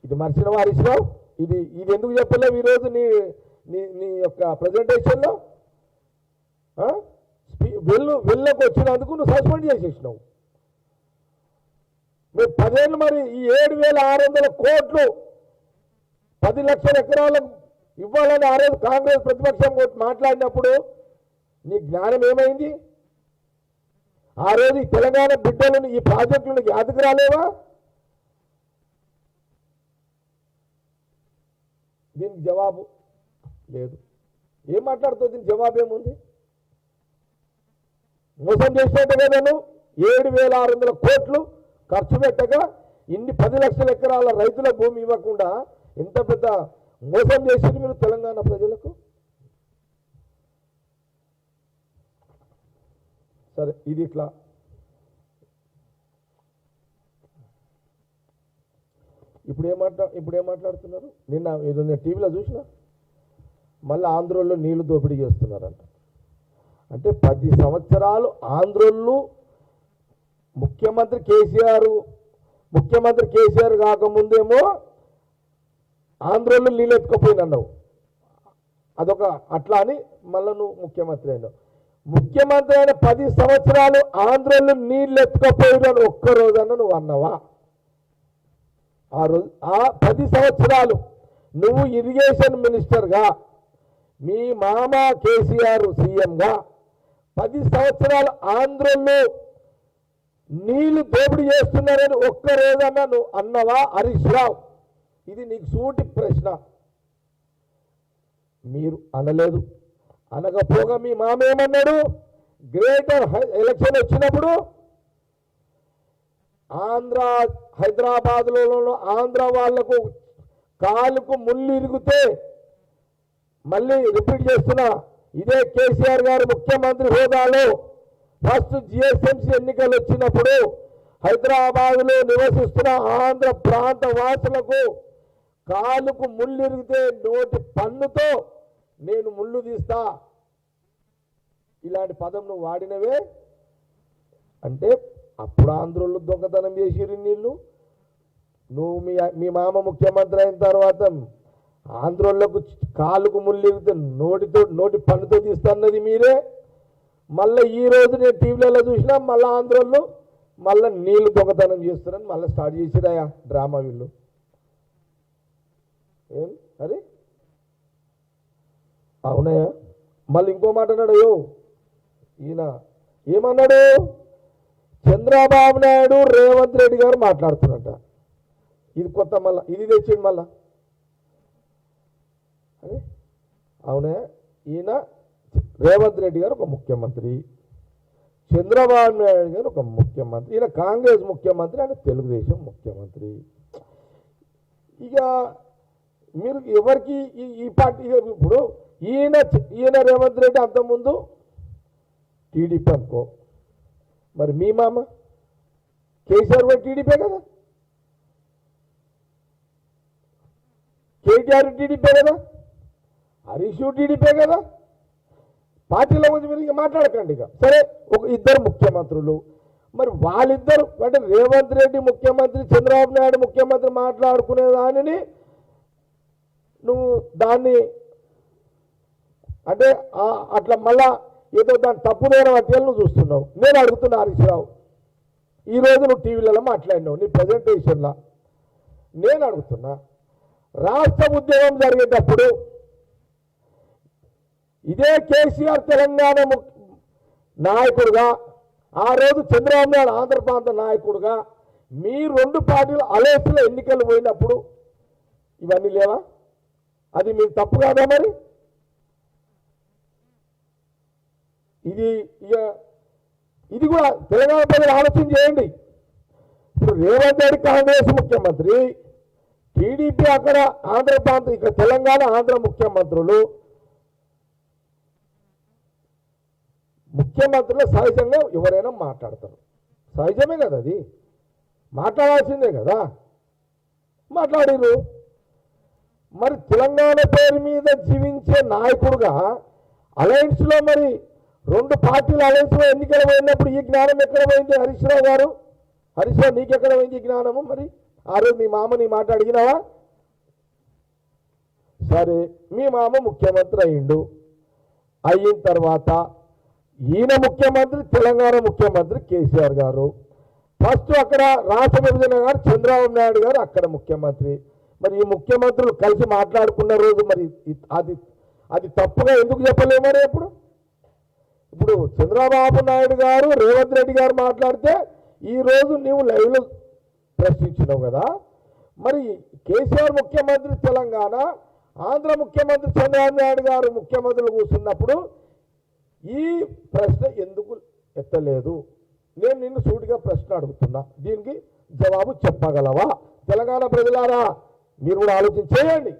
ఇది మర్చిన హరీష్ రావు, ఇది ఇది ఎందుకు చెప్పలేవు ఈరోజు నీ నీ నీ యొక్క ప్రజెంటేషన్లో? వెళ్ళకు వచ్చినందుకు నువ్వు సస్పెండ్ చేసేసినావు. మీరు 10 ఏళ్ళు మరి ఈ 7,600 కోట్లు 10 లక్షల ఎకరాలకు ఇవ్వాలని ఆ రోజు కాంగ్రెస్ ప్రతిపక్షం మాట్లాడినప్పుడు నీ జ్ఞానం ఏమైంది? ఆ రోజు ఈ తెలంగాణ బిడ్డలను ఈ ప్రాజెక్టులను యాదకు రాలేవా? దీనికి జవాబు లేదు. ఏం మాట్లాడుతావు? దీనికి జవాబు ఏముంది? మోసం చేసినట్టు కదా నువ్వు 7,600 కోట్లు ఖర్చు పెట్టగా ఇన్ని 10 లక్షల ఎకరాల రైతుల భూమి ఇవ్వకుండా ఎంత పెద్ద మోసం చేసింది మీరు తెలంగాణ ప్రజలకు. సరే, ఇది ఇట్లా. ఇప్పుడు ఏం మాట్లాడుతున్నారు? నిన్న టీవీలో చూసిన మళ్ళీ ఆంధ్రోళ్ళు నీళ్లు దోపిడీ చేస్తున్నారంట. అంటే 10 సంవత్సరాలు ఆంధ్రోళ్ళు ముఖ్యమంత్రి కేసీఆర్ కాకముందేమో ఆంధ్రోళ్ళు నీళ్ళు ఎత్తుకపోయినన్నావు, అదొక అట్లా అని మళ్ళీ నువ్వు ముఖ్యమంత్రి అయినావు. ముఖ్యమంత్రి అయిన 10 సంవత్సరాలు ఆంధ్రోళ్ళు నీళ్ళు ఎత్తుకపోయిన ఒక్కరోజన్నా నువ్వు అన్నావా? ఆ రోజు ఆ 10 సంవత్సరాలు నువ్వు ఇరిగేషన్ మినిస్టర్గా, మీ మామ కేసీఆర్ సీఎంగా 10 సంవత్సరాలు ఆంధ్రోళ్ళు నీళ్లు దోపిడీ చేస్తున్నారని ఒక్కరోజన్నా నువ్వు అన్నవా హరీష్ రావు? ఇది నీకు సూటి ప్రశ్న. మీరు అనలేదు. అనకపోగా మీ మామ ఏమన్నాడు? గ్రేటర్ ఎలక్షన్ వచ్చినప్పుడు హైదరాబాద్లో ఆంధ్ర వాళ్లకు కాలుకు ముళ్ళు ఇరిగితే, మళ్ళీ రిపీట్ చేస్తున్నా, ఇదే కేసీఆర్ గారు ముఖ్యమంత్రి హోదాలో ఫస్ట్ జిఎస్ఎంసీ ఎన్నికలు వచ్చినప్పుడు హైదరాబాద్లో నివసిస్తున్న ఆంధ్ర ప్రాంత వాసులకు కాలుకు ముళ్ళు ఇరిగితే నోటి పన్నుతో నేను ముళ్ళు తీస్తా, ఇలాంటి పదం నువ్వు వాడినవే. అంటే అప్పుడు ఆంధ్రోళ్ళు దొంగతనం చేసిరు నీళ్ళు. నువ్వు మీ మామ ముఖ్యమంత్రి అయిన తర్వాత ఆంధ్రోళ్లకు కాలుకు ముళ్ళు ఇరిగితే నోటి పన్నుతో తీస్తున్నది మీరే. మళ్ళీ ఈ రోజు నేను టీవీలలో చూసినా మళ్ళీ ఆంధ్రోళ్ళు మళ్ళీ నీళ్లు దొంగతనం చేస్తున్నారని మళ్ళీ స్టార్ట్ చేసిరాయా డ్రామా వీళ్ళు. ఏం అది అవునాయా? మళ్ళీ ఇంకో మాట అన్నాడు ఈయన, ఏమన్నాడు? చంద్రబాబు నాయుడు రేవంత్ రెడ్డి గారు మాట్లాడుతున్నట్ట. ఇది కొత్త, మళ్ళా ఇది తెచ్చిండు మళ్ళా. అదే అవునా? ఈయన రేవంత్ రెడ్డి గారు ఒక ముఖ్యమంత్రి, చంద్రబాబు నాయుడు గారు ఒక ముఖ్యమంత్రి, ఈయన కాంగ్రెస్ ముఖ్యమంత్రి, ఆయన తెలుగుదేశం ముఖ్యమంత్రి. ఇక మీరు ఎవరికి ఈ పార్టీ, ఇప్పుడు ఈయన రేవంత్ రెడ్డి అంతకుముందు టీడీపీ అనుకో, మరి మీ మామ కేసీఆర్ కూడా టీడీపీ కదా, కేటీఆర్ టీడీపీ కదా, హరీష్ టీడీపీ కదా. పార్టీలో కొంచెం మీరు ఇక మాట్లాడకండి. ఇక సరే, ఒక ఇద్దరు ముఖ్యమంత్రులు, మరి వాళ్ళిద్దరు అంటే రేవంత్ రెడ్డి ముఖ్యమంత్రి, చంద్రబాబు నాయుడు ముఖ్యమంత్రి మాట్లాడుకునే దానిని నువ్వు దాన్ని అంటే అట్లా మళ్ళా ఏదో దాన్ని తప్పుదైన వాటిని నువ్వు చూస్తున్నావు. నేను అడుగుతున్నా హరీష్ రావు, ఈరోజు నువ్వు టీవీలలో మాట్లాడినావు నీ ప్రజెంటేషన్లో. నేను అడుగుతున్నా, రాష్ట్ర ఉద్యమం జరిగేటప్పుడు ఇదే కేసీఆర్ తెలంగాణ నాయకుడుగా, ఆ రోజు చంద్రబాబు నాయుడు ఆంధ్ర ప్రాంత నాయకుడుగా, మీ 2 పార్టీలు అలయన్స్లో ఎన్నికలు పోయినప్పుడు ఇవన్నీ లేవా? అది మీకు తప్పు కాదా? మరి ఇది కూడా తెలంగాణ ప్రజలు ఆలోచన చేయండి. ఇప్పుడు రేవంత్ రెడ్డి కాంగ్రెస్ ముఖ్యమంత్రి, టీడీపీ అక్కడ ఆంధ్ర ప్రాంత, ఇక్కడ తెలంగాణ ఆంధ్ర ముఖ్యమంత్రులు. ముఖ్యమంత్రులు సహజంగా ఎవరైనా మాట్లాడతారు, సహజమే కదా, అది మాట్లాడాల్సిందే కదా. మాట్లాడిరు. మరి తెలంగాణ పేరు మీద జీవించే నాయకుడుగా అలయన్స్లో మరి 2 పార్టీల అలయన్స్లో ఎన్నికలు పోయినప్పుడు ఈ జ్ఞానం ఎక్కడ పోయింది హరీష్ రావు గారు? హరీష్ రావు నీకెక్కడ పోయింది ఈ జ్ఞానము? మరి ఆ రోజు మీ మామ నీ మాట అడిగినావా? సరే మీ మామ ముఖ్యమంత్రి అయ్యిండు, అయిన తర్వాత ఈయన ముఖ్యమంత్రి, తెలంగాణ ముఖ్యమంత్రి కేసీఆర్ గారు, ఫస్ట్ అక్కడ రాష్ట్ర విభజన గారు చంద్రబాబు నాయుడు గారు అక్కడ ముఖ్యమంత్రి. మరి ఈ ముఖ్యమంత్రులు కలిసి మాట్లాడుకున్న రోజు మరి అది అది తప్పుగా ఎందుకు చెప్పలేము? మరి ఇప్పుడు చంద్రబాబు నాయుడు గారు రేవంత్ రెడ్డి గారు మాట్లాడితే ఈరోజు నీవు లైవ్లో ప్రశ్నించినావు కదా, మరి కేసీఆర్ ముఖ్యమంత్రి తెలంగాణ, ఆంధ్ర ముఖ్యమంత్రి చంద్రబాబు నాయుడు గారు ముఖ్యమంత్రులు కూర్చున్నప్పుడు ఈ ప్రశ్న ఎందుకు ఎత్తలేదు? నేను నిన్ను సూటిగా ప్రశ్న అడుగుతున్నా, దీనికి జవాబు చెప్పగలవా? తెలంగాణ ప్రజలారా మీరు కూడా ఆలోచన చేయండి.